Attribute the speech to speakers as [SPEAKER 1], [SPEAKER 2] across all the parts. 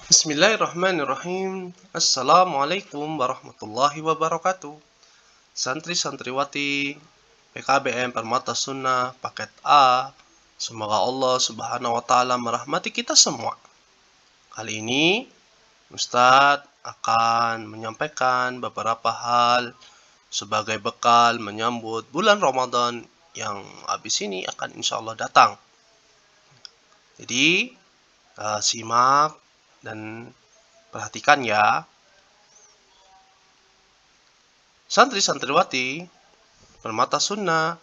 [SPEAKER 1] Bismillahirrahmanirrahim. Assalamualaikum warahmatullahi wabarakatuh. Santri-santriwati PKBM Permata Sunnah paket A. Semoga Allah Subhanahu wa taala merahmati kita semua. Kali ini Ustadz akan menyampaikan beberapa hal sebagai bekal menyambut bulan Ramadan yang habis ini akan insya Allah datang. Jadi simak dan perhatikan ya. Santri-santriwati Permata Sunnah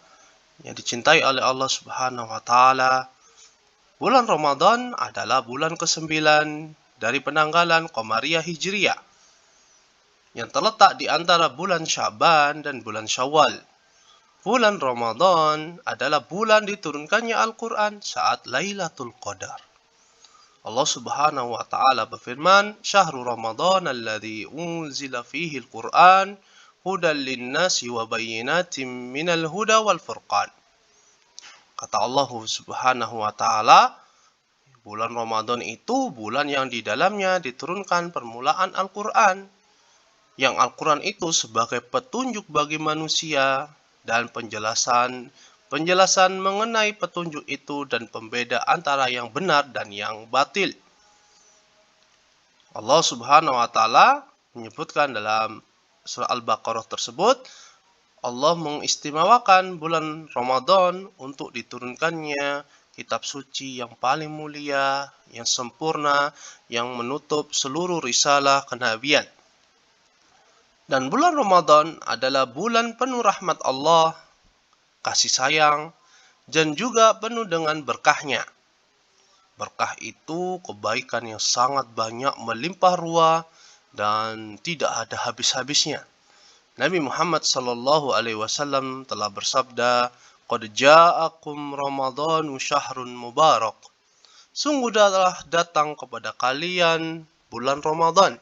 [SPEAKER 1] yang dicintai oleh Allah Subhanahu wa taala, bulan Ramadan adalah bulan ke-9 dari penanggalan Qamariyah Hijriyah yang terletak di antara bulan Sya'ban dan bulan Syawal. Bulan Ramadan adalah bulan diturunkannya Al-Quran saat Lailatul Qadar. Allah Subhanahu wa taala berfirman, "Syahrul Ramadan alladzi unzila fihi al-Qur'an hudan lin-nasi wa bayyinatin minal huda wal furqan." Kata Allah Subhanahu wa taala, bulan Ramadan itu bulan yang di dalamnya diturunkan permulaan Al-Qur'an. Yang Al-Qur'an itu sebagai petunjuk bagi manusia dan penjelasan mengenai petunjuk itu dan pembeda antara yang benar dan yang batil. Allah Subhanahu wa taala menyebutkan dalam surah Al-Baqarah tersebut, Allah mengistimewakan bulan Ramadan untuk diturunkannya kitab suci yang paling mulia, yang sempurna, yang menutup seluruh risalah kenabian. Dan bulan Ramadan adalah bulan penuh rahmat Allah, kasih sayang, dan juga penuh dengan berkahnya. Berkah itu kebaikan yang sangat banyak melimpah ruah dan tidak ada habis-habisnya. Nabi Muhammad sallallahu alaihi wasallam telah bersabda, "Qad ja'akum Ramadhanu syahrun mubarak." Sungguh telah datang kepada kalian bulan Ramadan.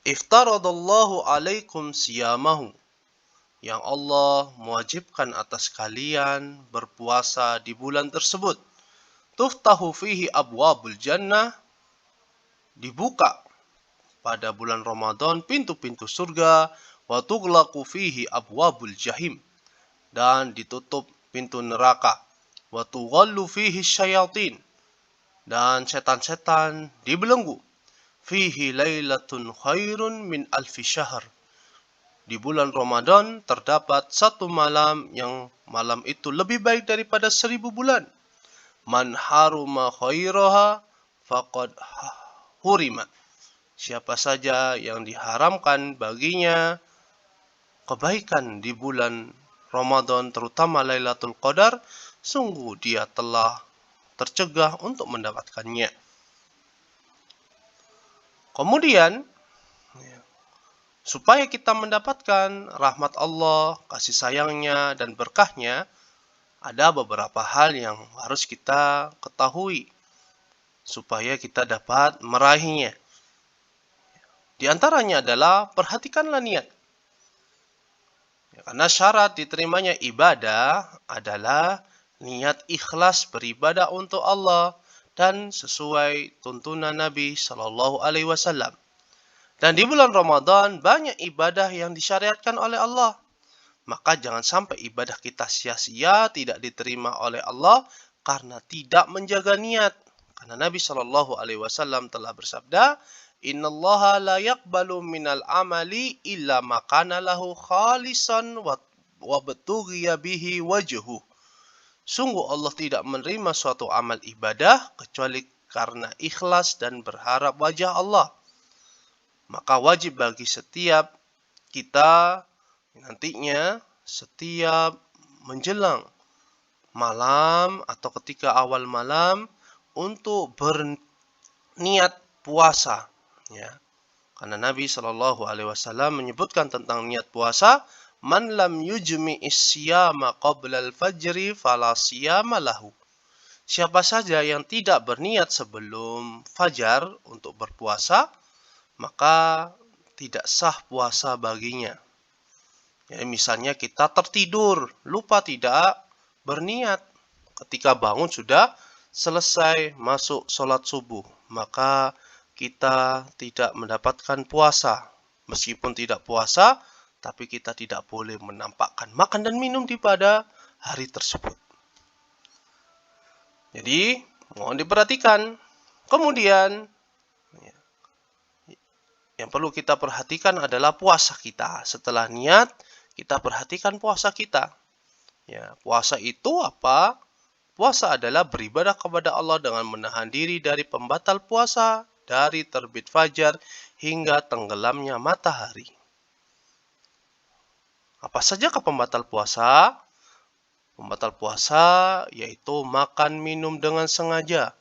[SPEAKER 1] Iftaradallahu alaikum siyamahu. Yang Allah mewajibkan atas kalian berpuasa di bulan tersebut. Tuftahu fihi abwabul jannah. Dibuka pada bulan Ramadan pintu-pintu surga. Wa tughlaqu fihi abwabul jahim. Dan ditutup pintu neraka. Wa tughallu fihi syayatin. Dan setan-setan dibelenggu. Fihi lailatun khairun min alfi syahr. Di bulan Ramadan terdapat satu malam yang malam itu lebih baik daripada 1000 bulan. Man haruma khairaha faqad hurima. Siapa saja yang diharamkan baginya kebaikan di bulan Ramadan, terutama Lailatul Qadar, sungguh dia telah tercegah untuk mendapatkannya. Kemudian, supaya kita mendapatkan rahmat Allah, kasih sayangnya, dan berkahnya, ada beberapa hal yang harus kita ketahui supaya kita dapat meraihnya. Di antaranya adalah perhatikanlah niat. Karena syarat diterimanya ibadah adalah niat ikhlas beribadah untuk Allah dan sesuai tuntunan Nabi Shallallahu Alaihi Wasallam. Dan di bulan Ramadan banyak ibadah yang disyariatkan oleh Allah. Maka jangan sampai ibadah kita sia-sia, tidak diterima oleh Allah karena tidak menjaga niat. Karena Nabi Shallallahu Alaihi Wasallam telah bersabda, "Innallaha la yaqbalu minal amali illa ma kana lahu khalisan wa batughiya bihi wajhu." Sungguh Allah tidak menerima suatu amal ibadah kecuali karena ikhlas dan berharap wajah Allah. Maka wajib bagi setiap kita nantinya setiap menjelang malam atau ketika awal malam untuk berniat puasa, ya. Karena Nabi Shallallahu Alaihi Wasallam menyebutkan tentang niat puasa, "Man lam yujmi isyama qabla al-fajri fala siyama lahu." Siapa saja yang tidak berniat sebelum fajar untuk berpuasa, maka tidak sah puasa baginya. Ya, misalnya kita tertidur, lupa tidak berniat. Ketika bangun sudah selesai masuk sholat subuh, maka kita tidak mendapatkan puasa. Meskipun tidak puasa, tapi kita tidak boleh menampakkan makan dan minum di pada hari tersebut. Jadi, mohon diperhatikan. Kemudian, yang perlu kita perhatikan adalah puasa kita. Setelah niat, kita perhatikan puasa kita. Ya, puasa itu apa? Puasa adalah beribadah kepada Allah dengan menahan diri dari pembatal puasa, dari terbit fajar hingga tenggelamnya matahari. Apa sajakah pembatal puasa? Pembatal puasa yaitu makan minum dengan sengaja,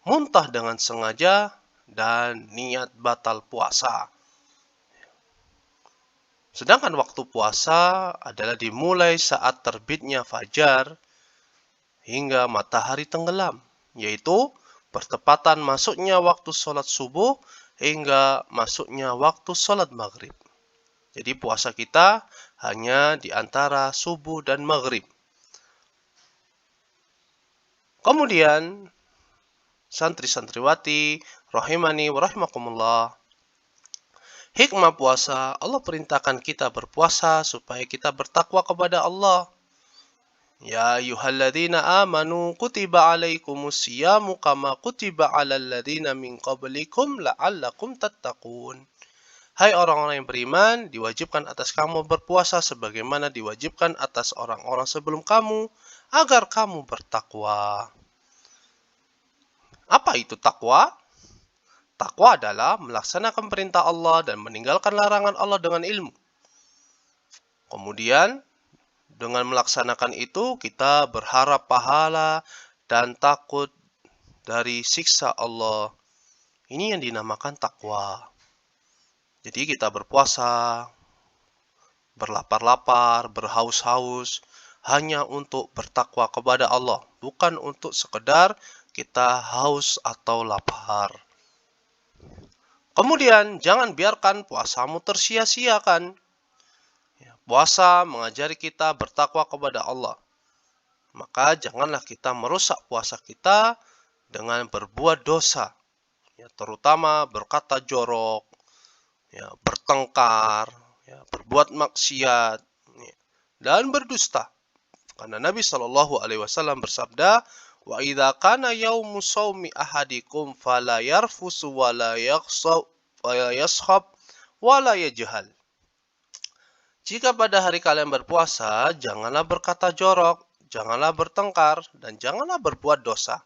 [SPEAKER 1] muntah dengan sengaja, dan niat batal puasa. Sedangkan waktu puasa adalah dimulai saat terbitnya fajar hingga matahari tenggelam, yaitu bertepatan masuknya waktu sholat subuh hingga masuknya waktu sholat maghrib. Jadi puasa kita hanya di antara subuh dan maghrib. Kemudian, santri-santriwati, rahimani wa rahimakumullah, hikmah puasa, Allah perintahkan kita berpuasa supaya kita bertakwa kepada Allah. Ya ayyuhalladzina amanu kutiba alaikumus siyamu kama kutiba alal ladzina min qablikum la'allakum tattaqun. Hai orang-orang yang beriman, diwajibkan atas kamu berpuasa sebagaimana diwajibkan atas orang-orang sebelum kamu agar kamu bertakwa. Apa itu takwa? Takwa adalah melaksanakan perintah Allah dan meninggalkan larangan Allah dengan ilmu. Kemudian, dengan melaksanakan itu, kita berharap pahala dan takut dari siksa Allah. Ini yang dinamakan takwa. Jadi kita berpuasa, berlapar-lapar, berhaus-haus, hanya untuk bertakwa kepada Allah. Bukan untuk sekedar kita haus atau lapar. Kemudian, jangan biarkan puasamu tersia-siakan. Puasa mengajari kita bertakwa kepada Allah. Maka janganlah kita merusak puasa kita dengan berbuat dosa. Ya, terutama berkata jorok, ya, bertengkar, ya, berbuat maksiat, ya, dan berdusta. Karena Nabi Shallallahu Alaihi Wasallam bersabda, wa idza kana yaumu shaumi ahadikum fala yarfusu wa la yashab wa la yajhal. Jika pada hari kalian berpuasa, janganlah berkata jorok, janganlah bertengkar, dan janganlah berbuat dosa.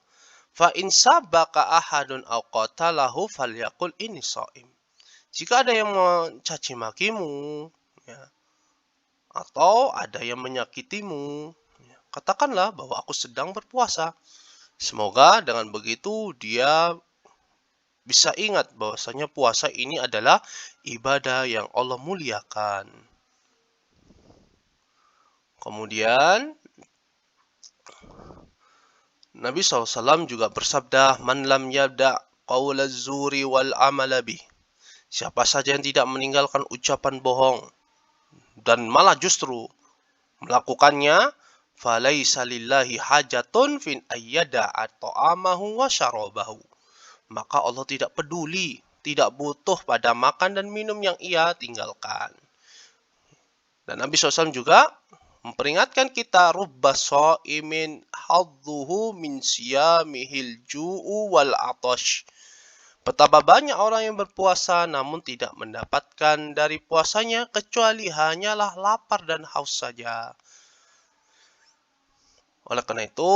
[SPEAKER 1] Fa in sabaka ahadun aw qatalahu falyaqul inni shaim. Jika ada yang mencaci makimu, ya, atau ada yang menyakitimu, ya, katakanlah bahwa aku sedang berpuasa. Semoga dengan begitu dia bisa ingat bahwasanya puasa ini adalah ibadah yang Allah muliakan. Kemudian, Nabi SAW juga bersabda, Man lam yabda' qawla zuri wal amala bih. Siapa saja yang tidak meninggalkan ucapan bohong dan malah justru melakukannya, falaisa lillahi hajatun fin ayyada'a ta'amahu wa syarabahu. Maka Allah tidak peduli, tidak butuh pada makan dan minum yang ia tinggalkan. Dan Nabi SAW juga memperingatkan kita, rubba sha'imin hadduhu min siyamihil ju'u wal atash. Betapa banyak orang yang berpuasa namun tidak mendapatkan dari puasanya kecuali hanyalah lapar dan haus saja. Oleh karena itu,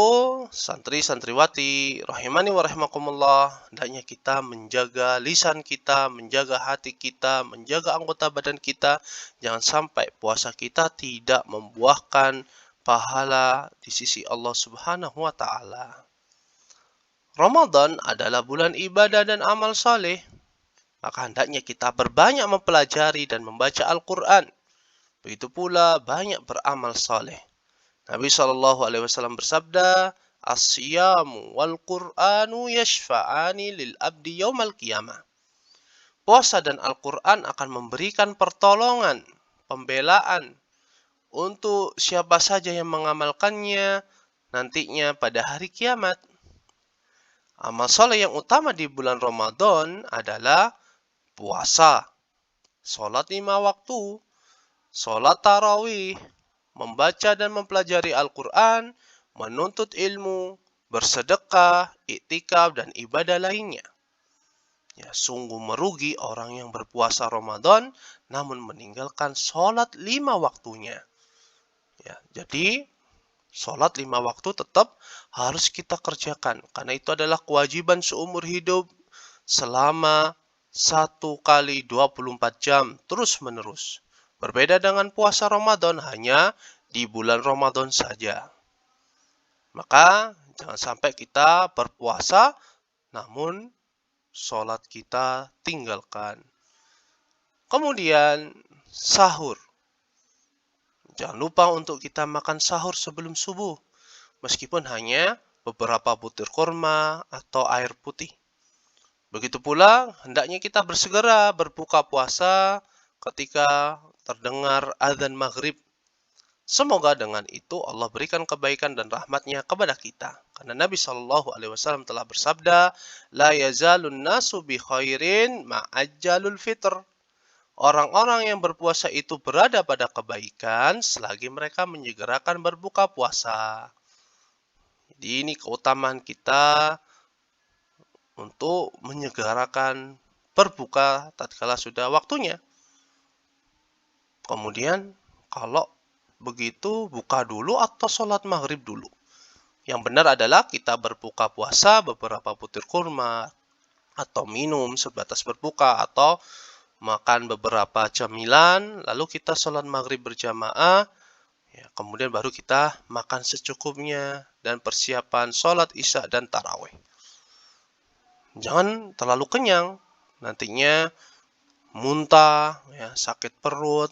[SPEAKER 1] santri-santriwati, rahimani wa rahimakumullah, hendaknya kita menjaga lisan kita, menjaga hati kita, menjaga anggota badan kita. Jangan sampai puasa kita tidak membuahkan pahala di sisi Allah Subhanahu wa Ta'ala. Ramadan adalah bulan ibadah dan amal saleh. Maka hendaknya kita berbanyak mempelajari dan membaca Al-Quran. Begitu pula banyak beramal saleh. Nabi SAW bersabda, As-siyamu wal Qur'anu yashfa'ani lil abdi yaumal qiyamah. Puasa dan Al-Quran akan memberikan pertolongan, pembelaan untuk siapa saja yang mengamalkannya nantinya pada hari kiamat. Amal soleh yang utama di bulan Ramadan adalah puasa, sholat 5 waktu, sholat tarawih, membaca dan mempelajari Al-Quran, menuntut ilmu, bersedekah, iktikaf, dan ibadah lainnya. Ya, sungguh merugi orang yang berpuasa Ramadan namun meninggalkan sholat 5 waktunya. Ya, jadi sholat 5 waktu tetap harus kita kerjakan karena itu adalah kewajiban seumur hidup selama 1 kali 24 jam terus menerus. Berbeda dengan puasa Ramadan hanya di bulan Ramadan saja. Maka jangan sampai kita berpuasa namun sholat kita tinggalkan. Kemudian sahur. Jangan lupa untuk kita makan sahur sebelum subuh. Meskipun hanya beberapa butir kurma atau air putih. Begitu pula hendaknya kita bersegera berbuka puasa ketika terdengar azan maghrib. Semoga dengan itu Allah berikan kebaikan dan rahmatnya kepada kita. Karena Nabi SAW telah bersabda, La yazalun nasu bi khairin ma'ajjalul fitr. Orang-orang yang berpuasa itu berada pada kebaikan selagi mereka menyegerakan berbuka puasa. Jadi ini keutamaan kita untuk menyegerakan berbuka tatkala sudah waktunya. Kemudian kalau begitu buka dulu atau sholat maghrib dulu. Yang benar adalah kita berbuka puasa beberapa butir kurma atau minum sebatas berbuka atau makan beberapa camilan, lalu kita sholat maghrib berjamaah, ya, kemudian baru kita makan secukupnya dan persiapan sholat isya dan tarawih. Jangan terlalu kenyang, nantinya muntah, ya, sakit perut,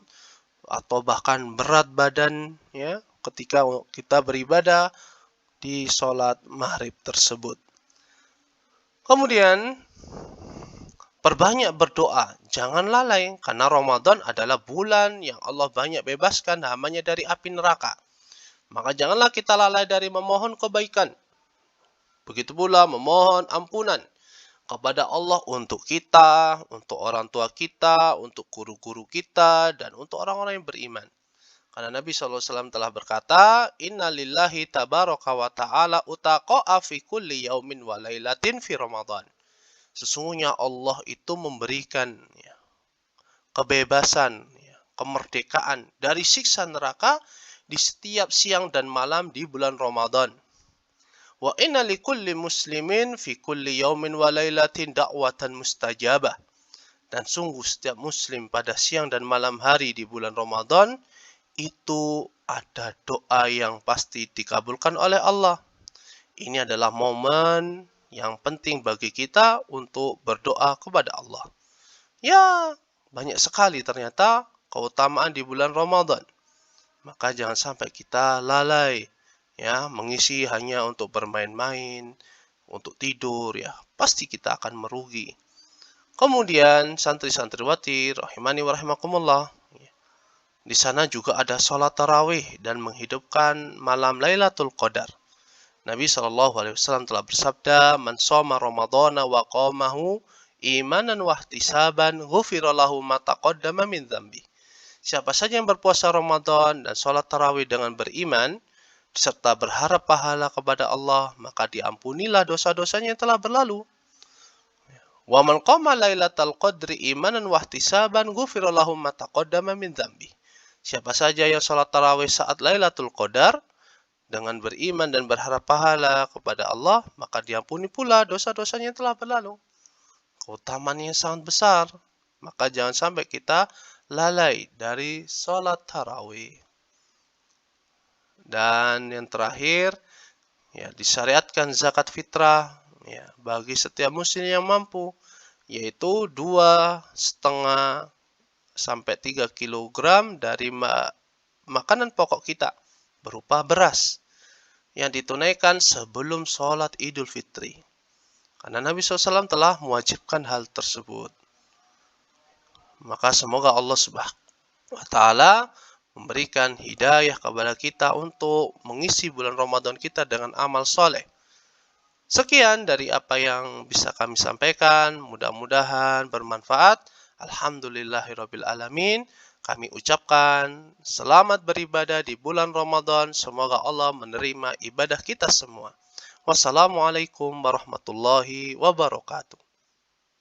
[SPEAKER 1] atau bahkan berat badan ya ketika kita beribadah di sholat maghrib tersebut. Kemudian perbanyak berdoa, jangan lalai, karena Ramadan adalah bulan yang Allah banyak bebaskan hambanya dari api neraka. Maka janganlah kita lalai dari memohon kebaikan. Begitu pula memohon ampunan kepada Allah untuk kita, untuk orang tua kita, untuk guru-guru kita, dan untuk orang-orang yang beriman. Karena Nabi SAW telah berkata, Inna lillahi tabaraka wa ta'ala utaqa'a fi kulli yaumin wa laylatin fi Ramadan. Sesungguhnya Allah itu memberikan kebebasan, kemerdekaan dari siksa neraka di setiap siang dan malam di bulan Ramadan. Wa inna likulli muslimin fi kulli yaumin wa lailatin da'watan mustajabah. Dan sungguh setiap muslim pada siang dan malam hari di bulan Ramadan itu ada doa yang pasti dikabulkan oleh Allah. Ini adalah momen yang penting bagi kita untuk berdoa kepada Allah. Ya, banyak sekali ternyata keutamaan di bulan Ramadan. Maka jangan sampai kita lalai ya mengisi hanya untuk bermain-main, untuk tidur ya. Pasti kita akan merugi. Kemudian santri-santriwati rahimani wa rahimakumullah. Di sana juga ada sholat tarawih dan menghidupkan malam Lailatul Qadar. Nabi SAW telah bersabda, Man shoma Ramadhana wa qamahu imanan wa ihtisaban ghufira lahu ma taqaddama min dzambi. Siapa saja yang berpuasa Ramadan dan sholat tarawih dengan beriman serta berharap pahala kepada Allah, maka diampunilah dosa-dosanya yang telah berlalu. Wa man qama lailatal qadri imanan wa ihtisaban ghufira lahu ma taqaddama min dzambi. Siapa saja yang sholat tarawih saat Lailatul Qadar dengan beriman dan berharap pahala kepada Allah, maka diampuni pula dosa-dosanya yang telah berlalu. Keutamaan yang sangat besar. Maka jangan sampai kita lalai dari sholat tarawih. Dan yang terakhir, ya, disyariatkan zakat fitrah ya, bagi setiap muslim yang mampu, yaitu 2,5 sampai 3 kg dari makanan pokok kita berupa beras yang ditunaikan sebelum sholat Idul Fitri. Karena Nabi SAW telah mewajibkan hal tersebut. Maka semoga Allah Subhanahu wa Ta'ala memberikan hidayah kepada kita untuk mengisi bulan Ramadan kita dengan amal soleh. Sekian dari apa yang bisa kami sampaikan, mudah-mudahan bermanfaat. Alhamdulillahirabbil alamin. Kami ucapkan selamat beribadah di bulan Ramadan. Semoga Allah menerima ibadah kita semua. Wassalamualaikum warahmatullahi wabarakatuh.